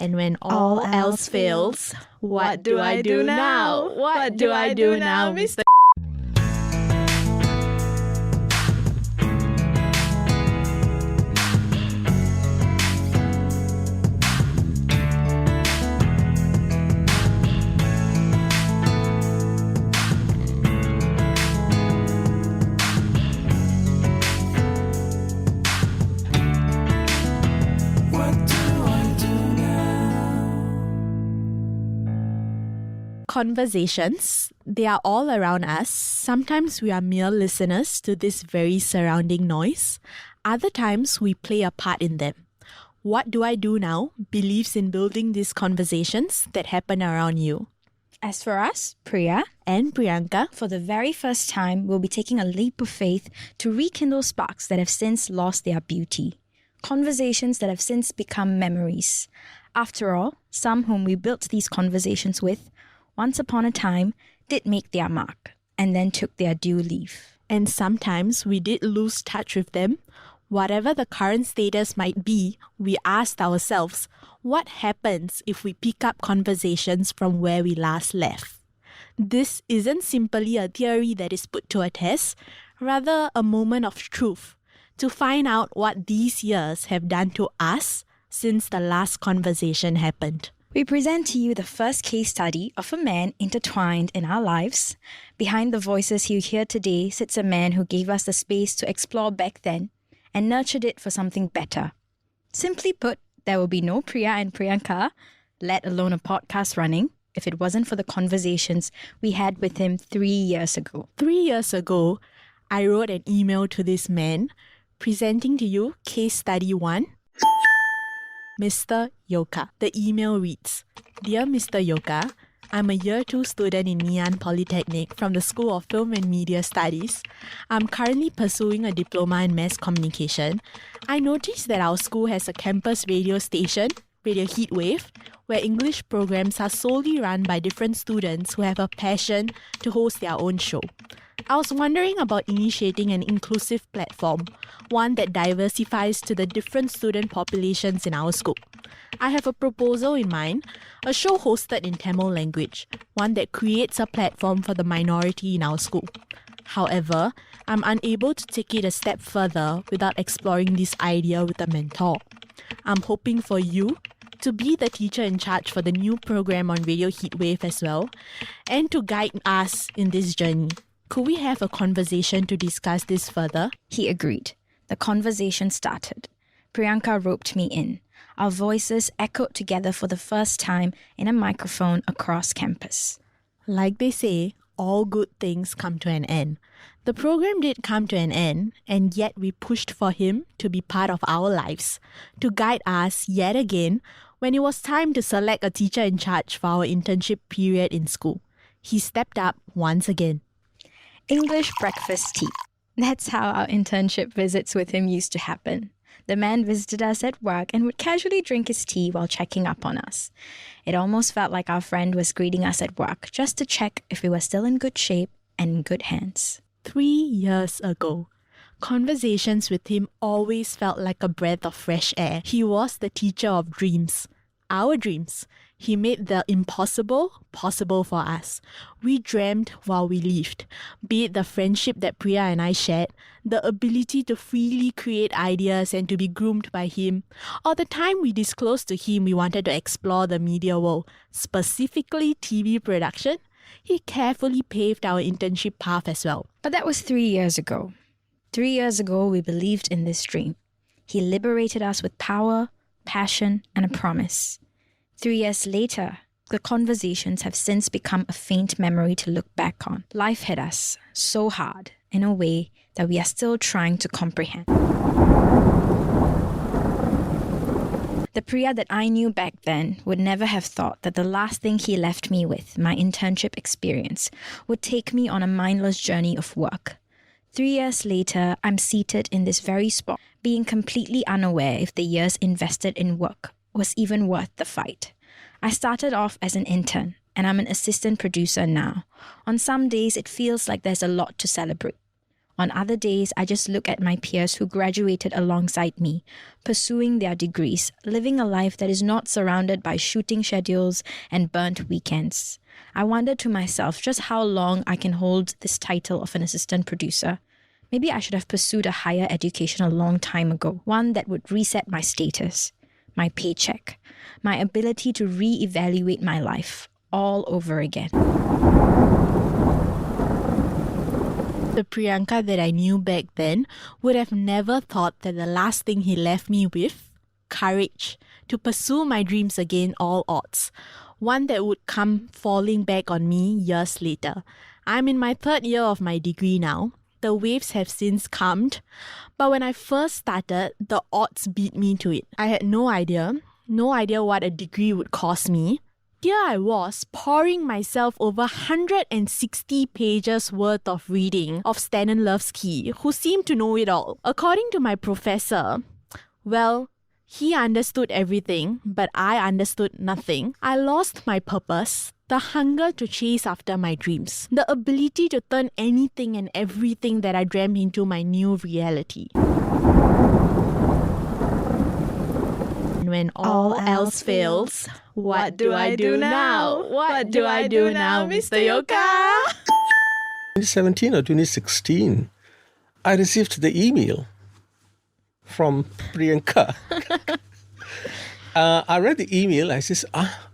And when all else fails, what do I do now? What do I do now, Mr. Conversations, they are all around us. Sometimes we are mere listeners to this very surrounding noise. Other times we play a part in them. What Do I Do Now believes in building these conversations that happen around you. As for us, Priya and Priyanka, for the very first time, we'll be taking a leap of faith to rekindle sparks that have since lost their beauty. Conversations that have since become memories. After all, some whom we built these conversations with once upon a time did make their mark and then took their due leave. And sometimes we did lose touch with them. Whatever the current status might be, we asked ourselves, what happens if we pick up conversations from where we last left? This isn't simply a theory that is put to a test, rather a moment of truth to find out what these years have done to us since the last conversation happened. We present to you the first case study of a man intertwined in our lives. Behind the voices you hear today sits a man who gave us the space to explore back then and nurtured it for something better. Simply put, there will be no Priya and Priyanka, let alone a podcast running, if it wasn't for the conversations we had with him 3 years ago. 3 years ago, I wrote an email to this man presenting to you case study 1. Mr. Yoka. The email reads, Dear Mr. Yoka, I'm a Year 2 student in Ngee Polytechnic from the School of Film and Media Studies. I'm currently pursuing a diploma in mass communication. I noticed that our school has a campus radio station, Radio Heatwave, where English programs are solely run by different students who have a passion to host their own show. I was wondering about initiating an inclusive platform, one that diversifies to the different student populations in our school. I have a proposal in mind, a show hosted in Tamil language, one that creates a platform for the minority in our school. However, I'm unable to take it a step further without exploring this idea with a mentor. I'm hoping for you to be the teacher in charge for the new program on Radio Heatwave as well, and to guide us in this journey. Could we have a conversation to discuss this further? He agreed. The conversation started. Priyanka roped me in. Our voices echoed together for the first time in a microphone across campus. Like they say, all good things come to an end. The program did come to an end, and yet we pushed for him to be part of our lives, to guide us yet again when it was time to select a teacher in charge for our internship period in school. He stepped up once again. English breakfast tea. That's how our internship visits with him used to happen. The man visited us at work and would casually drink his tea while checking up on us. It almost felt like our friend was greeting us at work just to check if we were still in good shape and in good hands. 3 years ago, conversations with him always felt like a breath of fresh air. He was the teacher of dreams, our dreams. He made the impossible possible for us. We dreamt while we lived, be it the friendship that Priya and I shared, the ability to freely create ideas and to be groomed by him, or the time we disclosed to him we wanted to explore the media world, specifically TV production. He carefully paved our internship path as well. But that was 3 years ago. 3 years ago, we believed in this dream. He liberated us with power, passion, and a promise. 3 years later, the conversations have since become a faint memory to look back on. Life hit us so hard in a way that we are still trying to comprehend. The Priya that I knew back then would never have thought that the last thing he left me with, my internship experience, would take me on a mindless journey of work. 3 years later, I'm seated in this very spot, being completely unaware if the years invested in work was even worth the fight. I started off as an intern, and I'm an assistant producer now. On some days, it feels like there's a lot to celebrate. On other days, I just look at my peers who graduated alongside me, pursuing their degrees, living a life that is not surrounded by shooting schedules and burnt weekends. I wonder to myself just how long I can hold this title of an assistant producer. Maybe I should have pursued a higher education a long time ago, one that would reset my status, my paycheck, my ability to re-evaluate my life all over again. The Priyanka that I knew back then would have never thought that the last thing he left me with, courage, to pursue my dreams again all odds, one that would come falling back on me years later. I'm in my 3rd year of my degree now. The waves have since calmed, but when I first started, the odds beat me to it. I had no idea what a degree would cost me. Here I was, pouring myself over 160 pages worth of reading of Stanislavski, who seemed to know it all. According to my professor, well, he understood everything, but I understood nothing. I lost my purpose, the hunger to chase after my dreams, the ability to turn anything and everything that I dreamt into my new reality. When all else fails, what do I do now? What do I do now, Mr. Yoka? 2017 or 2016, I received the email from Priyanka. I read the email. I says,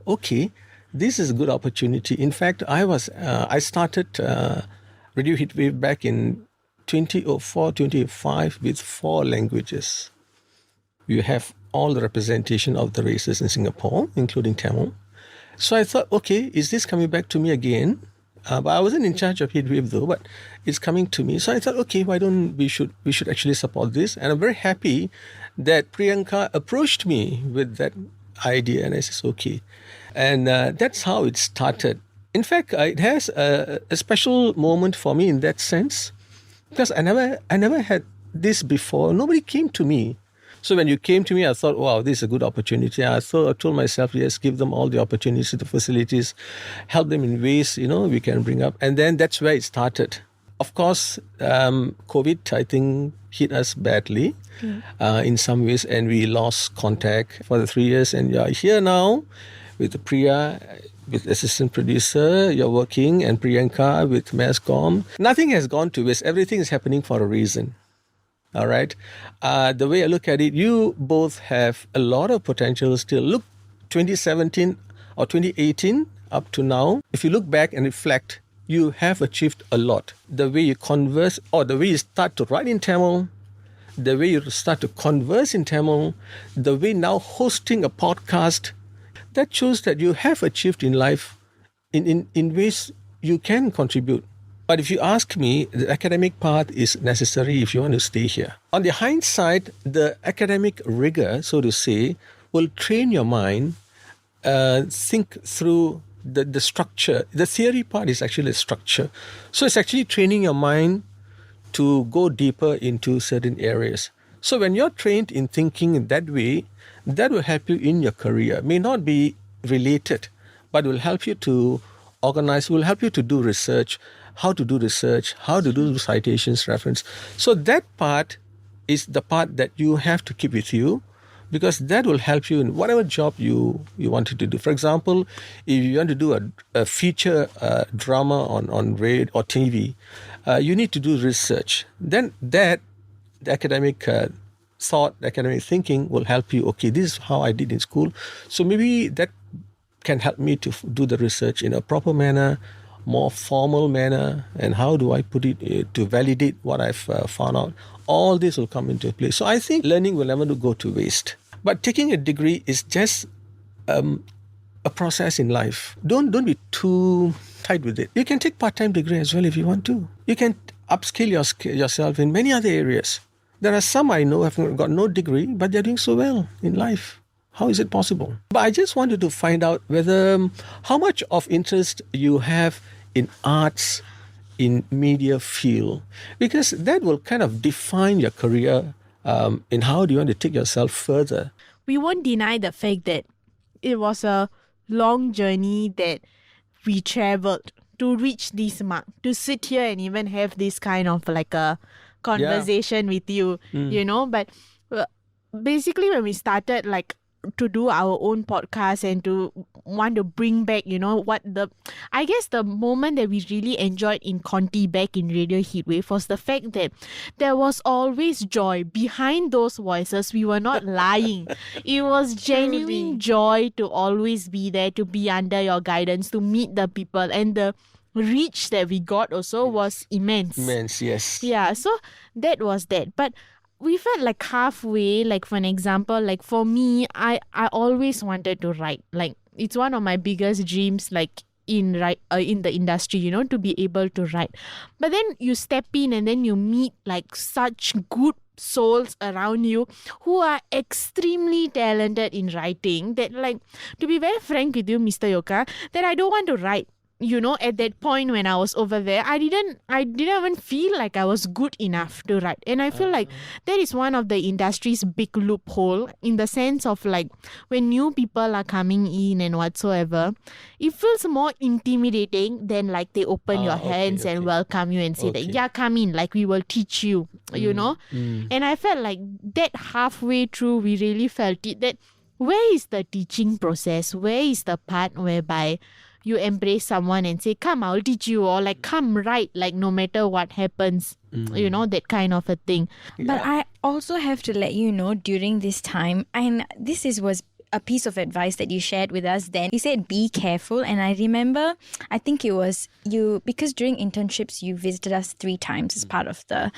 okay, this is a good opportunity. In fact, I started Radio Heatwave back in 2004, 2005 with 4 languages. We have all the representation of the races in Singapore, including Tamil. So I thought, okay, is this coming back to me again? But I wasn't in charge of Heatwave though, but it's coming to me. So I thought, okay, why don't we should actually support this? And I'm very happy that Priyanka approached me with that idea, and I said, okay. And that's how it started. In fact, it has a special moment for me in that sense, because I never had this before. Nobody came to me. So when you came to me, I thought, wow, this is a good opportunity. I told myself, yes, give them all the opportunities, the facilities, help them in ways, we can bring up. And then that's where it started. Of course, COVID, I think, hit us badly in some ways, and we lost contact for the 3 years. And you're here now with Priya, with assistant producer, you're working, and Priyanka with Masscom. Nothing has gone to waste. Everything is happening for a reason. All right. The way I look at it, you both have a lot of potential still. Look, 2017 or 2018 up to now, if you look back and reflect, you have achieved a lot. The way you converse, or the way you start to write in Tamil, the way you start to converse in Tamil, the way now hosting a podcast, that shows that you have achieved in life in ways you can contribute. But if you ask me, the academic path is necessary if you want to stay here. On the hindsight, the academic rigor, so to say, will train your mind, think through the structure. The theory part is actually a structure. So it's actually training your mind to go deeper into certain areas. So when you're trained in thinking in that way, that will help you in your career. May not be related, but will help you to organize, will help you to do research, how to do citations, reference. So that part is the part that you have to keep with you, because that will help you in whatever job you wanted to do. For example, if you want to do a feature drama on radio or TV, you need to do research. Then the academic thought, academic thinking will help you. Okay, this is how I did in school. So maybe that can help me to do the research in a proper manner, more formal manner, and how do I put it to validate what I've found out. All this will come into play. So I think learning will never go to waste. But taking a degree is just a process in life. Don't be too tight with it. You can take part-time degree as well if you want to. You can upskill yourself in many other areas. There are some I know have got no degree, but they're doing so well in life. How is it possible? But I just wanted to find out whether how much of interest you have in arts, in media field, because that will kind of define your career in how do you want to take yourself further. We won't deny the fact that it was a long journey that we traveled to reach this mark, to sit here and even have this kind of like a conversation with you, but basically when we started like to do our own podcast and to want to bring back, I guess the moment that we really enjoyed in Conti back in Radio Heatwave was the fact that there was always joy behind those voices. We were not lying. It was genuine joy to always be there, to be under your guidance, to meet the people, and the reach that we got also was immense. Immense, yes. Yeah, so that was that. But we felt like halfway, like for an example, like for me, I always wanted to write. Like it's one of my biggest dreams, like in the industry, to be able to write. But then you step in and then you meet like such good souls around you who are extremely talented in writing that, like, to be very frank with you, Mr. Yoka, that I don't want to write. At that point when I was over there, I didn't even feel like I was good enough to write. And I feel like that is one of the industry's big loophole, in the sense of like when new people are coming in and whatsoever, it feels more intimidating than like they open your hands and welcome you and say that, yeah, come in, like we will teach you, And I felt like that halfway through, we really felt it, that where is the teaching process? Where is the part whereby you embrace someone and say, come, I'll teach you, or like, come, write, like no matter what happens, that kind of a thing. Yeah. But I also have to let you know, during this time, and this was a piece of advice that you shared with us then. You said, be careful. And I remember, I think it was you, because during internships, you visited us 3 times as part of the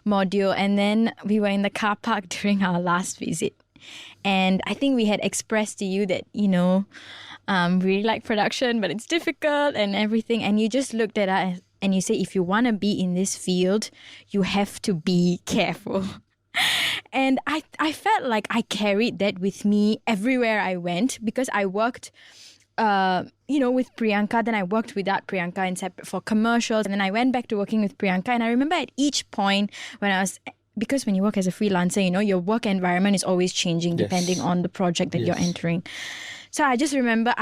module. And then we were in the car park during our last visit. And I think we had expressed to you that, we really like production, but it's difficult and everything. And you just looked at us and you say, if you want to be in this field, you have to be careful. And I felt like I carried that with me everywhere I went, because I worked, with Priyanka. Then I worked without Priyanka and separate for commercials. And then I went back to working with Priyanka. And I remember at each point because when you work as a freelancer, your work environment is always changing depending on the project that you're entering. So I just remember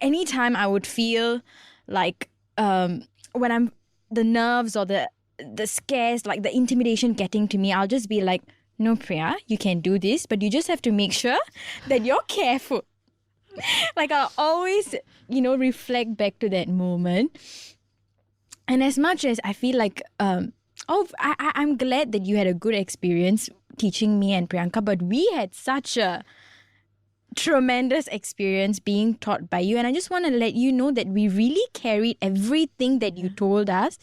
anytime I would feel like when I'm the nerves or the scares, like the intimidation getting to me, I'll just be like, no, Priya, you can do this, but you just have to make sure that you're careful. Like I'll always, reflect back to that moment. And as much as I feel like, I'm glad that you had a good experience teaching me and Priyanka, but we had such a tremendous experience being taught by you. And I just want to let you know that we really carried everything that you told us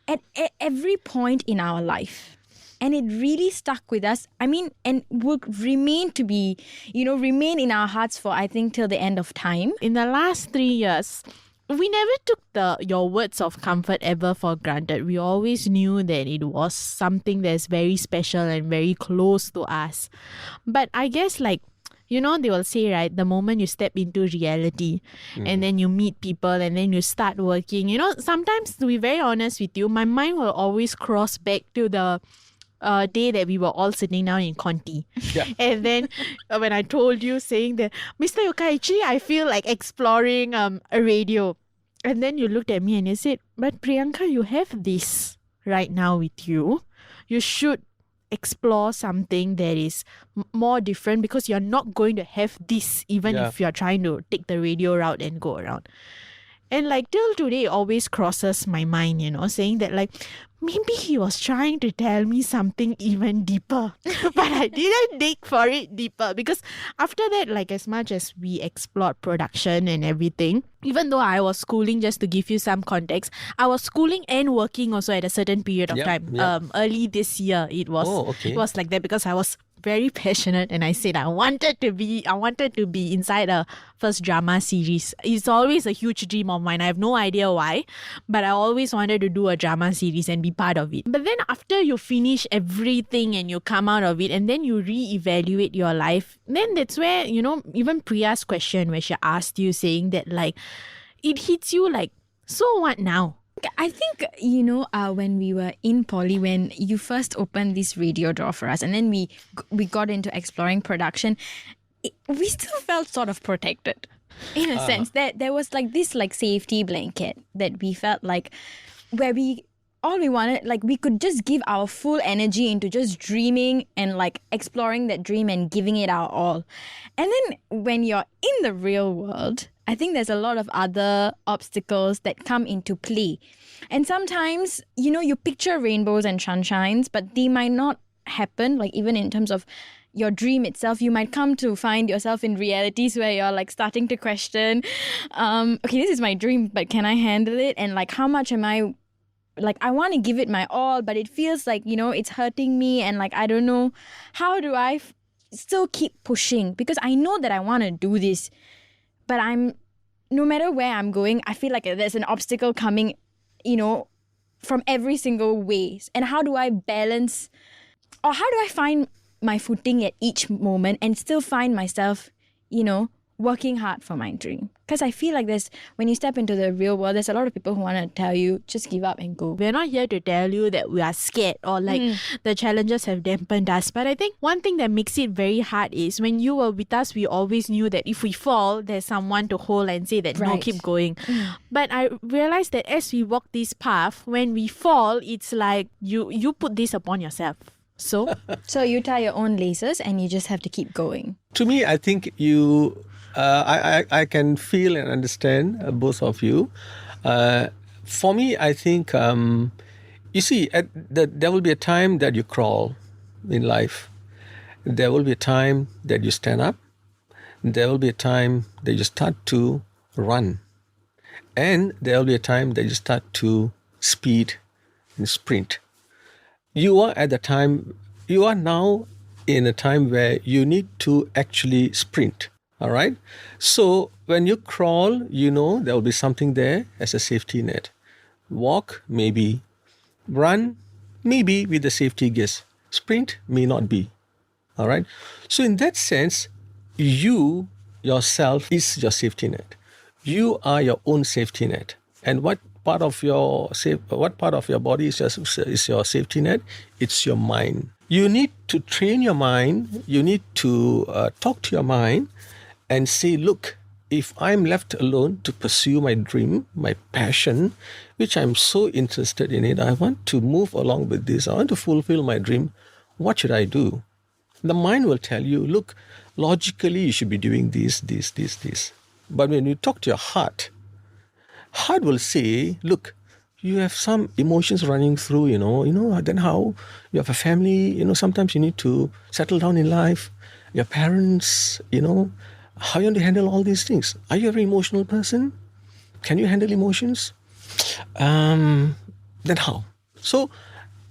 at every point in our life. And it really stuck with us. I mean, and will remain to be, remain in our hearts for, I think, till the end of time. In the last 3 years, we never took your words of comfort ever for granted. We always knew that it was something that's very special and very close to us. But I guess they will say, right, the moment you step into reality and then you meet people and then you start working, sometimes, to be very honest with you, my mind will always cross back to the day that we were all sitting down in Conti. Yeah. And then when I told you, saying that, Mr. Yoka, actually I feel like exploring a radio. And then you looked at me and you said, but Priyanka, you have this right now with you. You should explore something that is more different, because you're not going to have this even if you're trying to take the radio route and go around. And till today, it always crosses my mind, saying that maybe he was trying to tell me something even deeper, but I didn't dig for it deeper, because after that, as much as we explored production and everything, even though I was schooling, just to give you some context, I was schooling and working also at a certain period of time. Early this year, it was like that, because I was very passionate and I said I wanted to be inside a first drama series. It's always a huge dream of mine. I have no idea why, but I always wanted to do a drama series and be part of it. But then after you finish everything and you come out of it and then you re-evaluate your life, then that's where, even Priya's question where she asked you, saying that it hits you so what now? I think, when we were in poly, when you first opened this radio door for us and then we got into exploring production, we still felt sort of protected. In a sense, there was like this like safety blanket that we felt like where all we wanted, like we could just give our full energy into just dreaming and like exploring that dream and giving it our all. And then when you're in the real world, I think there's a lot of other obstacles that come into play. And sometimes, you picture rainbows and sunshines, but they might not happen, like even in terms of your dream itself. You might come to find yourself in realities where you're like starting to question, okay, this is my dream, but can I handle it? And like, how much am I, like, I want to give it my all, but it feels like, it's hurting me. And like, I don't know, how do I still keep pushing? Because I know that I want to do this, but no matter where I'm going, I feel like there's an obstacle coming, from every single way. And how do I balance, or how do I find my footing at each moment and still find myself, working hard for my dream? Because I feel like when you step into the real world, there's a lot of people who want to tell you, just give up and go. We're not here to tell you that we are scared or like the challenges have dampened us. But I think one thing that makes it very hard is when you were with us, we always knew that if we fall, there's someone to hold and say that, no, keep going. But I realized that as we walk this path, when we fall, it's like you put this upon yourself. So you tie your own laces and you just have to keep going. To me, I think I can feel and understand both of you. For me, I think, you see, there will be a time that you crawl in life. There will be a time that you stand up. There will be a time that you start to run. And there will be a time that you start to speed and sprint. You are now in a time where you need to actually sprint. All right. So when you crawl, there will be something there as a safety net. Walk, maybe. Run, maybe with the safety gears. Sprint may not be. All right. So in that sense, you yourself is your safety net. You are your own safety net. And what part of your body is your safety net? It's your mind. You need to train your mind. You need to talk to your mind and say, look, if I'm left alone to pursue my dream, my passion, which I'm so interested in it, I want to move along with this, I want to fulfill my dream, what should I do? The mind will tell you, look, logically you should be doing this. But when you talk to your heart will say, look, you have some emotions running through, then how? You have a family, sometimes you need to settle down in life. Your parents, how you want to handle all these things? Are you a very emotional person? Can you handle emotions? Then how? So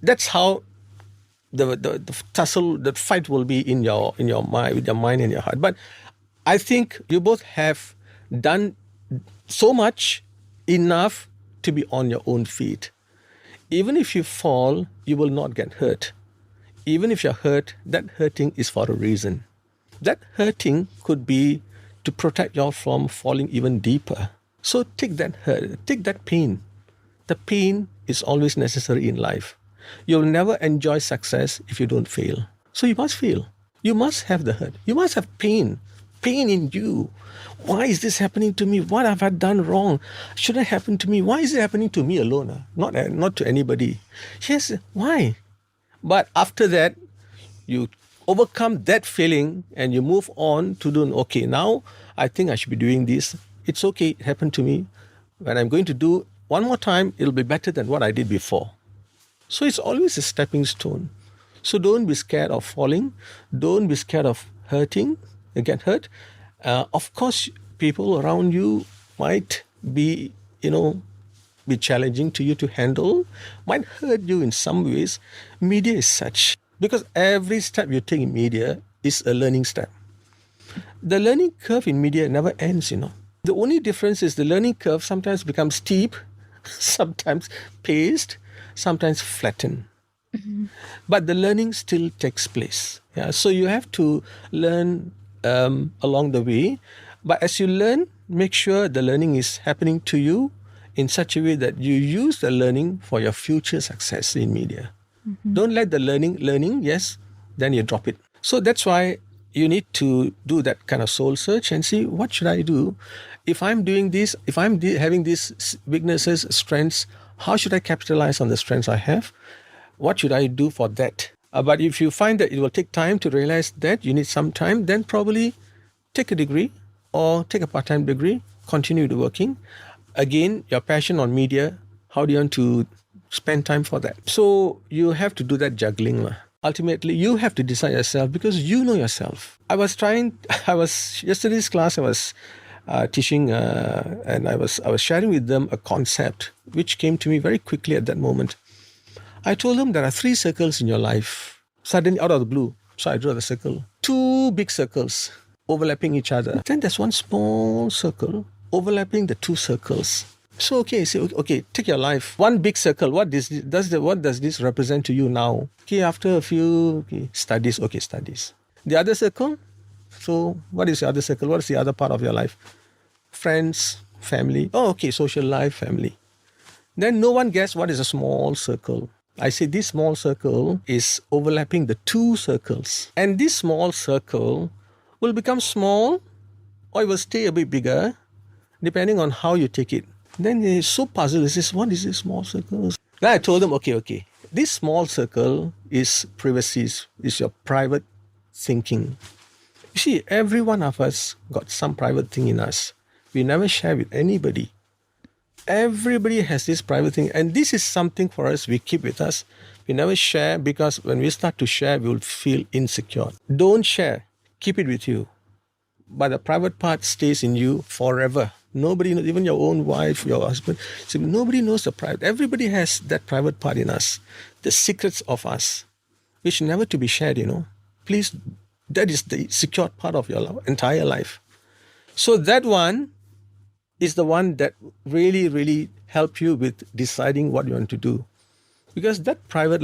that's how the tussle, the fight will be in your mind, with your mind and your heart. But I think you both have done so much, enough to be on your own feet. Even if you fall, you will not get hurt. Even if you're hurt, that hurting is for a reason. That hurting could be to protect you from falling even deeper. So take that hurt, take that pain. The pain is always necessary in life. You'll never enjoy success if you don't fail. So you must fail. You must have the hurt. You must have pain in you. Why is this happening to me? What have I done wrong? Shouldn't it happen to me? Why is it happening to me alone? Not to anybody. Yes, why? But after that, you overcome that feeling and you move on to do, okay, now I think I should be doing this. It's okay, it happened to me. When I'm going to do one more time, it'll be better than what I did before. So it's always a stepping stone. So don't be scared of falling. Don't be scared of get hurt. Of course, people around you might be challenging to you to handle, might hurt you in some ways. Media is such. Because every step you take in media is a learning step. The learning curve in media never ends, The only difference is the learning curve sometimes becomes steep, sometimes paced, sometimes flattened. Mm-hmm. But the learning still takes place. Yeah? So you have to learn along the way. But as you learn, make sure the learning is happening to you in such a way that you use the learning for your future success in media. Mm-hmm. Don't let the learning, yes, then you drop it. So that's why you need to do that kind of soul search and see, what should I do? If I'm doing this, if I'm having these weaknesses, strengths, how should I capitalize on the strengths I have? What should I do for that? But if you find that it will take time to realize that, you need some time, then probably take a degree or take a part-time degree, continue to working. Again, your passion on media, how do you want to spend time for that? So you have to do that juggling. Ultimately, you have to decide yourself, because you know yourself. Yesterday's class, I was teaching and I was sharing with them a concept which came to me very quickly at that moment. I told them there are 3 circles in your life. Suddenly, out of the blue, so I drew the circle. 2 big circles overlapping each other. Then there's 1 small circle overlapping the 2 circles. So, okay, take your life. 1 big circle, what does this represent to you now? Okay, after a few studies. The other circle, so what is the other circle? What is the other part of your life? Friends, family. Oh, okay, social life, family. Then no one guessed what is a small circle. I say this small circle is overlapping the 2 circles. And this small circle will become small, or it will stay a bit bigger, depending on how you take it. Then they're so puzzled. He says, what is this small circle? Then I told them, okay. This small circle is privacy, is your private thinking. You see, every one of us got some private thing in us. We never share with anybody. Everybody has this private thing. And this is something for us we keep with us. We never share, because when we start to share, we will feel insecure. Don't share. Keep it with you. But the private part stays in you forever. Nobody knows, even your own wife, your husband. So nobody knows the private. Everybody has that private part in us. The secrets of us, which never to be shared, Please, that is the secured part of your entire life. So that one is the one that really, really help you with deciding what you want to do. Because that private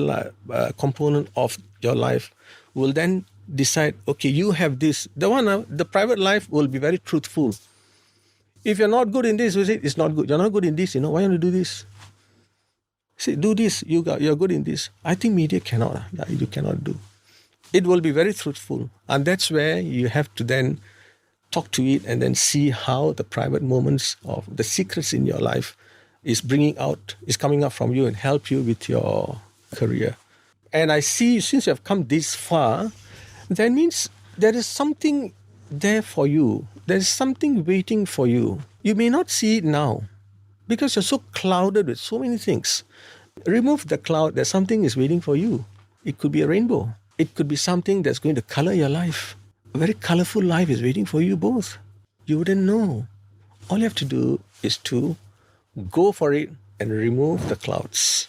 component of your life will then decide, okay, you have this. The private life will be very truthful. If you're not good in this, you say, it's not good. You're not good in this, why don't you do this? Say, do this, you're good in this. I think media you cannot do. It will be very truthful. And that's where you have to then talk to it and then see how the private moments of the secrets in your life is coming out from you and help you with your career. And I see, since you have come this far, that means there is something there for you. There is something waiting for you. You may not see it now because you're so clouded with so many things. Remove the cloud, there's something is waiting for you. It could be a rainbow. It could be something that's going to color your life. A very colorful life is waiting for you both. You wouldn't know. All you have to do is to go for it and remove the clouds.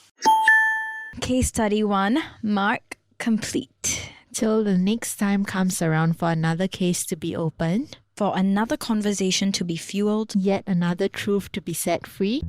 Case study 1, mark complete. Till the next time comes around for another case to be opened, For another conversation to be fueled, yet another truth to be set free.